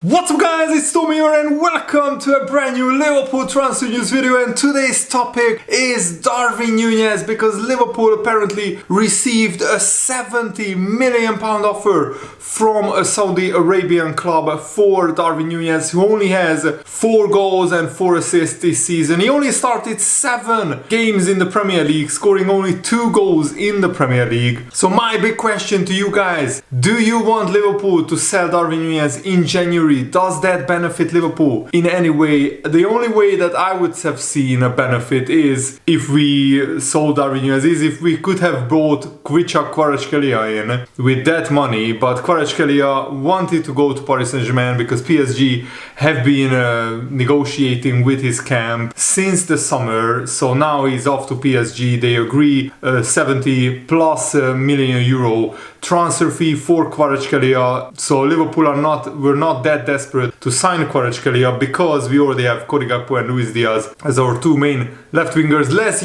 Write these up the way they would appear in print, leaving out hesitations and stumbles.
What's up guys, it's Tommy here and welcome to a brand new Liverpool transfer news video, and today's topic is Darwin Nunez, because Liverpool apparently received a £70 million offer from a Saudi Arabian club for Darwin Nunez, who only has 4 goals and 4 assists this season. He only started 7 games in the Premier League, scoring only 2 goals in the Premier League. So my big question to you guys, do you want Liverpool to sell Darwin Nunez in January? Does that benefit Liverpool in any way? The only way that I would have seen a benefit is if we sold Darwin Nunez, is if we could have brought Kvaratskhelia in with that money, but Kvaratskhelia wanted to go to Paris Saint-Germain because PSG have been negotiating with his camp since the summer, so now he's off to PSG. They agree 70 plus million euro transfer fee for Kvaratskhelia, so Liverpool were not that desperate to sign Quaresma because we already have Cody Gakpo and Luis Diaz as our 2 main left wingers. Luis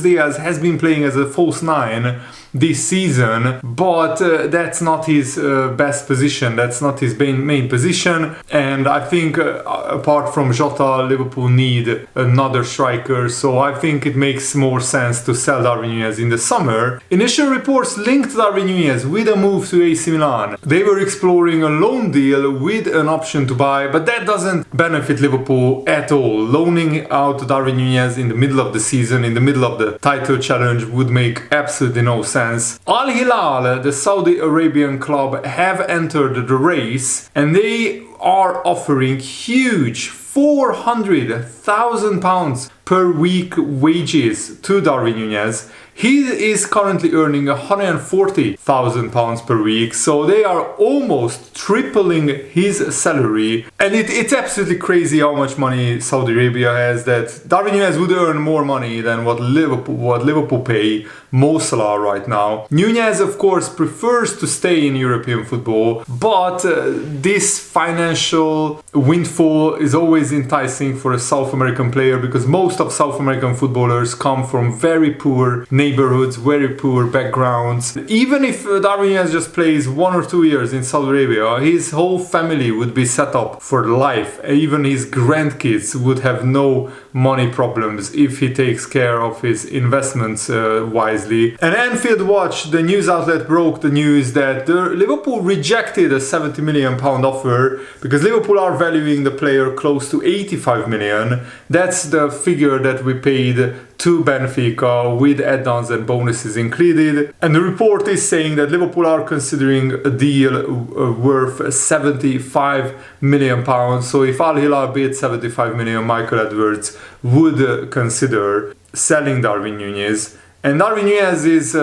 Diaz has been playing as a false 9 this season, but that's not his best position, that's not his main position, and I think apart from Jota, Liverpool need another striker, so I think it makes more sense to sell Darwin Nunez in the summer. Initial reports linked Darwin Nunez with a move to AC Milan. They were exploring a loan deal with an option to buy, but that doesn't benefit Liverpool at all. Loaning out Darwin Nunez in the middle of the season, in the middle of the title challenge, would make absolutely no sense. Al Hilal, the Saudi Arabian club, have entered the race, and they are offering huge £400,000 per week wages to Darwin Nunez. He is currently earning £140,000 per week, so they are almost tripling his salary. And it's absolutely crazy how much money Saudi Arabia has, that Darwin Nunez would earn more money than what Liverpool pay Mo Salah right now. Nunez, of course, prefers to stay in European football, but this financial windfall is always enticing for a South American player, because most of South American footballers come from very poor neighborhoods, very poor backgrounds. Even if Darwin Nunez just plays 1 or 2 years in Saudi Arabia, his whole family would be set up for life. Even his grandkids would have no money problems if he takes care of his investments wisely. And Anfield Watch, the news outlet, broke the news that Liverpool rejected a £70 million offer because Liverpool are valuing the player close to 85 million. That's the figure that we paid to Benfica, with add-ons and bonuses included. And the report is saying that Liverpool are considering a deal worth 75 million pounds. So if Al Hilal bid 75 million, Michael Edwards would consider selling Darwin Nunez. And Darwin Nunez's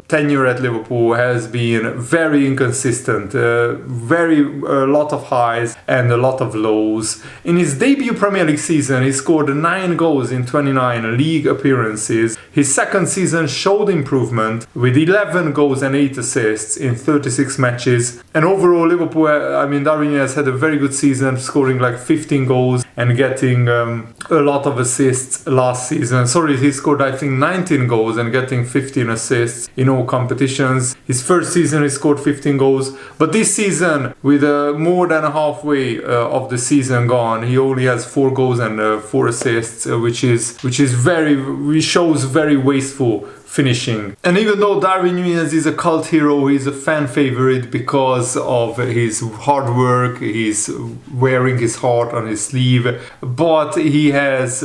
tenure at Liverpool has been very inconsistent, a lot of highs and a lot of lows. In his debut Premier League season, he scored 9 goals in 29 league appearances. His second season showed improvement with 11 goals and 8 assists in 36 matches. And overall, Darwin Nunez had a very good season, scoring like 15 goals and getting a lot of assists last season. He scored I think 19 goals and getting 15 assists in all competitions. His first season he scored 15 goals, but this season, with more than halfway of the season gone, he only has 4 goals and 4 assists, which shows very wasteful finishing. And even though Darwin Nunez is a cult hero, he's a fan favorite because of his hard work, he's wearing his heart on his sleeve, but he has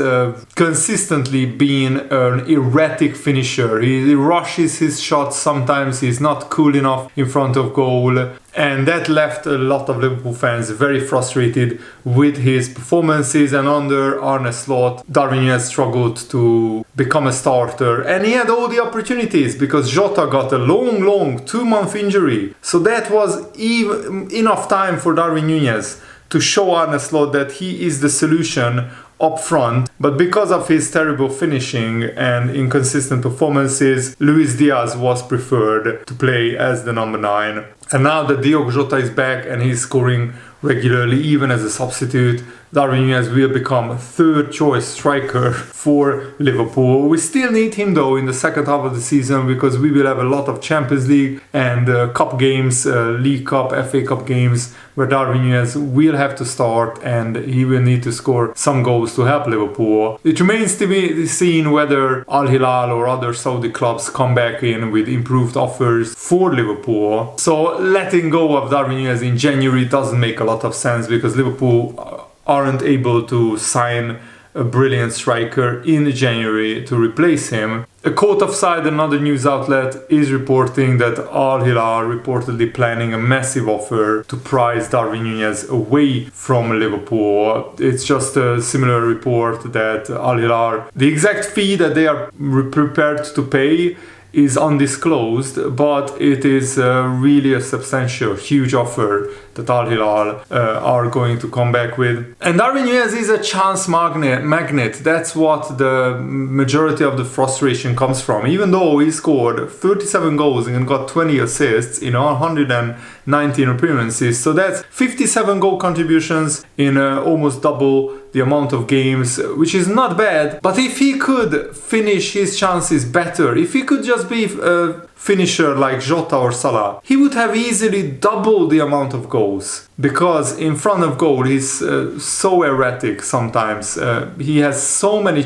consistently been an erratic finisher. He rushes his shots sometimes, he's not cool enough in front of goal, and that left a lot of Liverpool fans very frustrated with his performances. And under Arne Slot, Darwin Nunez struggled to become a starter, and he had all the opportunities because Jota got a long 2-month injury, so that was enough time for Darwin Nunez to show Arne Slot that he is the solution up front. But because of his terrible finishing and inconsistent performances, Luis Diaz was preferred to play as the number 9. And now that Diogo Jota is back and he's scoring regularly, even as a substitute. Darwin Nunez will become third choice striker for Liverpool. We still need him though in the second half of the season, because we will have a lot of Champions League and cup games, League Cup, FA Cup games, where Darwin Nunez will have to start and he will need to score some goals to help Liverpool. It remains to be seen whether Al Hilal or other Saudi clubs come back in with improved offers for Liverpool. So letting go of Darwin Nunez in January doesn't make a lot of sense, because Liverpool aren't able to sign a brilliant striker in January to replace him. A quote offside, another news outlet, is reporting that Al Hilal reportedly planning a massive offer to price Darwin Nunez away from Liverpool. It's just a similar report that Al Hilal, the exact fee that they are prepared to pay is undisclosed, but it is really a substantial, huge offer that Al Hilal are going to come back with. And Darwin Nunez is a chance magnet. That's what the majority of the frustration comes from. Even though he scored 37 goals and got 20 assists in 119 appearances, so that's 57 goal contributions in almost double the amount of games, which is not bad. But if he could finish his chances better, if he could just be a finisher like Jota or Salah, he would have easily doubled the amount of goals. Because in front of goal, he's so erratic sometimes. He gets so many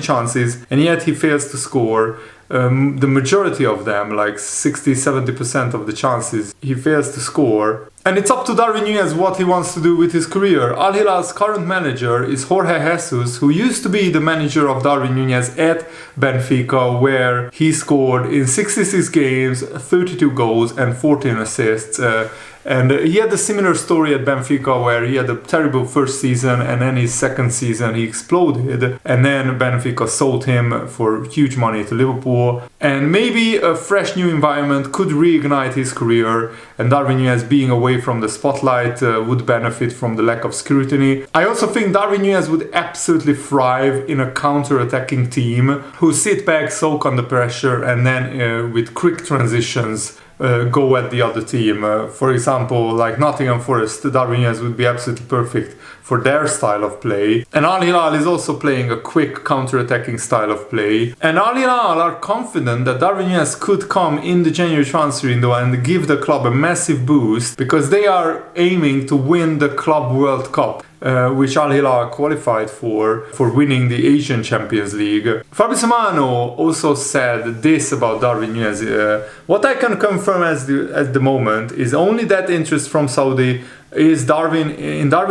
chances, and yet he fails to score. The majority of them, like 60-70% of the chances, he fails to score. And it's up to Darwin Nunez what he wants to do with his career. Al Hilal's current manager is Jorge Jesus, who used to be the manager of Darwin Nunez at Benfica, where he scored in 66 games, 32 goals and 14 assists. And he had a similar story at Benfica, where he had a terrible first season, and then his second season he exploded, and then Benfica sold him for huge money to Liverpool. And maybe a fresh new environment could reignite his career, and Darwin Nunez being away from the spotlight would benefit from the lack of scrutiny. I also think Darwin Nunez would absolutely thrive in a counter-attacking team who sit back, soak under pressure, and then with quick transitions go at the other team. For example, like Nottingham Forest, Darwin Nunez would be absolutely perfect for their style of play. And Al Hilal is also playing a quick counter-attacking style of play. And Al Hilal are confident that Darwin Nunez could come in the January transfer window and give the club a massive boost, because they are aiming to win the Club World Cup, which Al Hilal qualified for winning the Asian Champions League. Fabrizio Romano also said this about Darwin Nunez. What I can confirm at the moment is only that interest from Saudi Darwin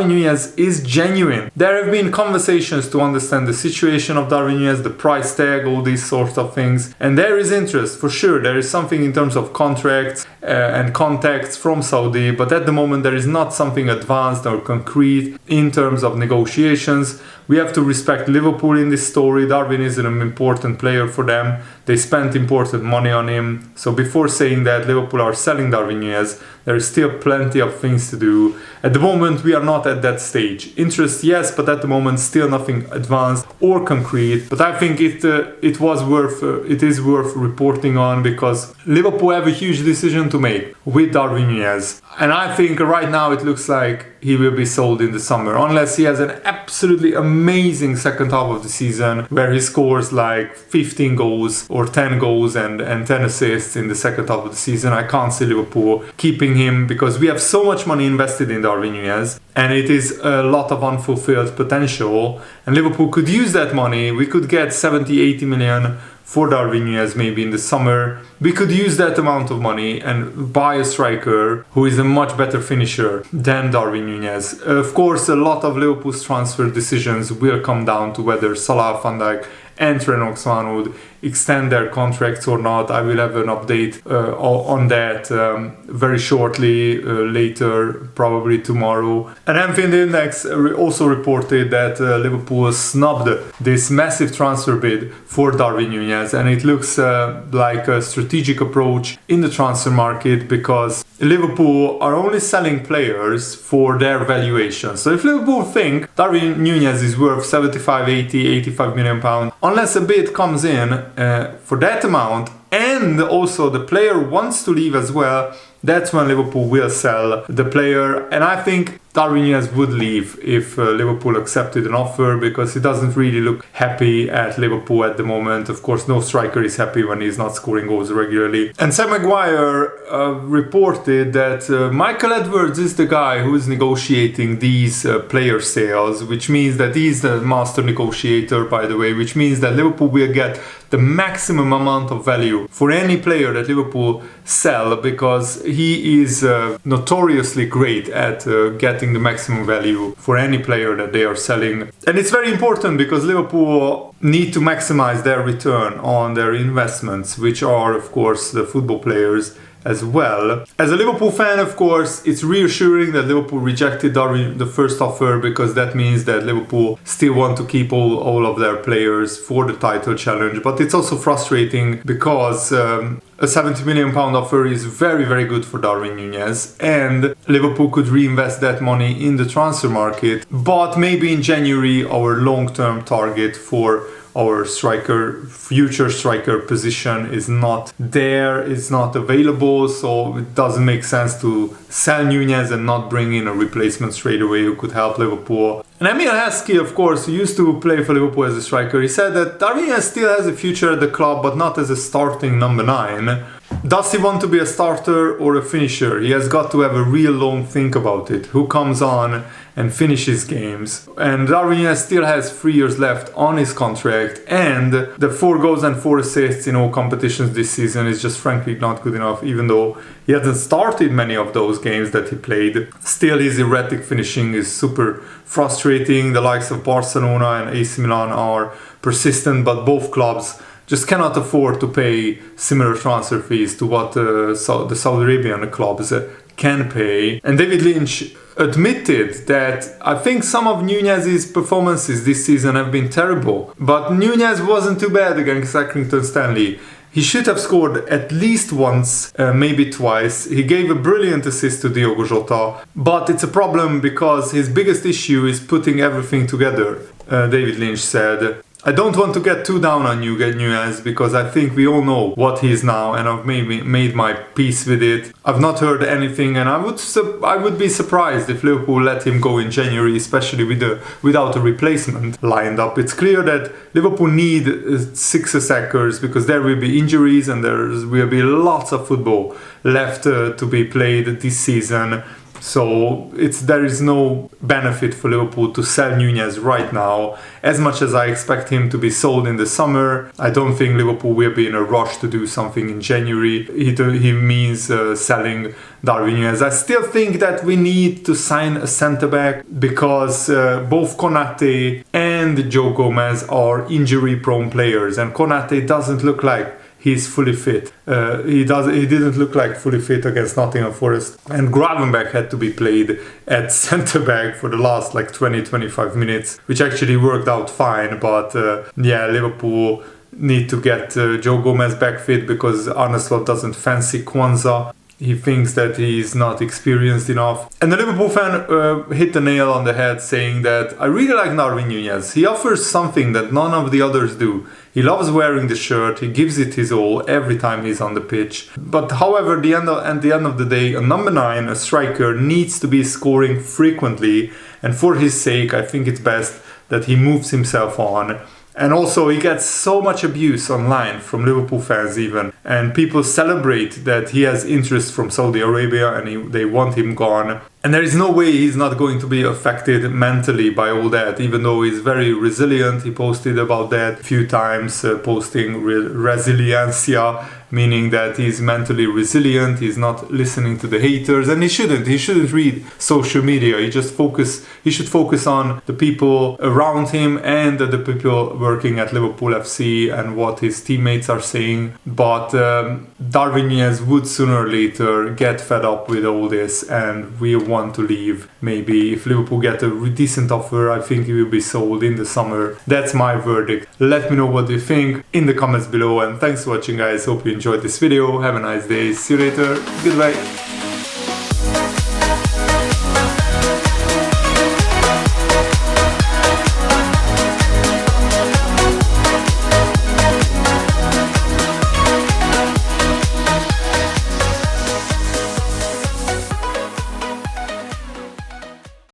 Nunez is genuine. There have been conversations to understand the situation of Darwin Nunez, the price tag, all these sorts of things, and there is interest for sure. There is something in terms of contracts and contacts from Saudi, but at the moment there is not something advanced or concrete in terms of negotiations. We have to respect Liverpool in this story. Darwin is an important player for them. They spent important money on him. So before saying that Liverpool are selling Darwin Nunez, there is still plenty of things to do. At the moment, we are not at that stage. Interest, yes, but at the moment, still nothing advanced or concrete. But I think it is worth reporting on, because Liverpool have a huge decision to make with Darwin Nunez. And I think right now it looks like he will be sold in the summer, unless he has an absolutely amazing second half of the season where he scores like 15 goals or 10 goals and 10 assists in the second half of the season. I can't see Liverpool keeping him, because we have so much money invested in Darwin Nunez, and it is a lot of unfulfilled potential, and Liverpool could use that money. We could get 70-80 million for Darwin Nunez maybe in the summer. We could use that amount of money and buy a striker who is a much better finisher than Darwin Nunez. Of course, a lot of Liverpool's transfer decisions will come down to whether Salah, Van Dijk and Trent Alexander-Arnold extend their contracts or not. I will have an update on that very shortly, later, probably tomorrow. And Anfield Index also reported that Liverpool snubbed this massive transfer bid for Darwin Nunez, and it looks like a strategic approach in the transfer market, because Liverpool are only selling players for their valuation. So if Liverpool think Darwin Nunez is worth 75, 80, 85 million pounds, unless a bid comes in for that amount and also the player wants to leave as well, that's when Liverpool will sell the player. And I think Darwin Nunez would leave if Liverpool accepted an offer, because he doesn't really look happy at Liverpool at the moment. Of course, no striker is happy when he's not scoring goals regularly. And Sam Maguire reported that Michael Edwards is the guy who is negotiating these player sales, which means that he's the master negotiator, by the way, which means that Liverpool will get the maximum amount of value for any player that Liverpool sell, because he is notoriously great at getting the maximum value for any player that they are selling. And it's very important because Liverpool need to maximize their return on their investments, which are of course the football players as well. As a Liverpool fan, of course, it's reassuring that Liverpool rejected Darwin the first offer, because that means that Liverpool still want to keep all of their players for the title challenge. But it's also frustrating because a £70 million offer is very, very good for Darwin Nunez, and Liverpool could reinvest that money in the transfer market. But maybe in January, our long-term target for our future striker position is not there, it's not available, so it doesn't make sense to sell Nunez and not bring in a replacement straight away who could help Liverpool. And Emil Heskey, of course, who used to play for Liverpool as a striker, he said that Darwin Nunez still has a future at the club, but not as a starting number 9. Does he want to be a starter or a finisher? He has got to have a real long think about it. Who comes on and finishes games? And Darwin Nunez still has 3 years left on his contract, and the 4 goals and 4 assists in all competitions this season is just frankly not good enough, even though he hasn't started many of those games that he played. Still, his erratic finishing is super frustrating. The likes of Barcelona and AC Milan are persistent, but both clubs just cannot afford to pay similar transfer fees to what the Saudi Arabian clubs can pay. And David Lynch admitted that I think some of Nunez's performances this season have been terrible, but Nunez wasn't too bad against Accrington Stanley. He should have scored at least once, maybe twice. He gave a brilliant assist to Diogo Jota, but it's a problem because his biggest issue is putting everything together, David Lynch said. I don't want to get too down on you, Nunez, because I think we all know what he is now, and I've made my peace with it. I've not heard anything, and I would be surprised if Liverpool let him go in January, especially without a replacement lined up. It's clear that Liverpool need 6 attackers, because there will be injuries and there will be lots of football left to be played this season. So there is no benefit for Liverpool to sell Nunez right now. As much as I expect him to be sold in the summer, I don't think Liverpool will be in a rush to do something in January. He means selling Darwin Nunez. I still think that we need to sign a centre-back, because both Konate and Joe Gomez are injury-prone players, and Konate doesn't look like he's fully fit. He didn't look like fully fit against Nottingham Forest. And Gravenberch had to be played at centre-back for the last 20-25 minutes, which actually worked out fine. But Liverpool need to get Joe Gomez back fit, because Arne Slot doesn't fancy Kwanzaa. He thinks that he's not experienced enough. And the Liverpool fan hit the nail on the head, saying that I really like Darwin Nunez. He offers something that none of the others do. He loves wearing the shirt, he gives it his all every time he's on the pitch. But however, at the end of the day, a number 9, a striker, needs to be scoring frequently. And for his sake, I think it's best that he moves himself on. And also, he gets so much abuse online from Liverpool fans even. And people celebrate that he has interest from Saudi Arabia and they want him gone. And there is no way he's not going to be affected mentally by all that, even though he's very resilient. He posted about that a few times, posting resiliencia, meaning that he's mentally resilient, he's not listening to the haters, and he shouldn't read social media. He should focus on the people around him and the people working at Liverpool FC and what his teammates are saying. But Darwin Nunez would sooner or later get fed up with all this and will want to leave. Maybe if Liverpool get a decent offer, I think he will be sold in the summer. That's my verdict. Let me know what you think in the comments below, and thanks for watching, guys. Hope you enjoyed this video. Have a nice day. See you later. Goodbye.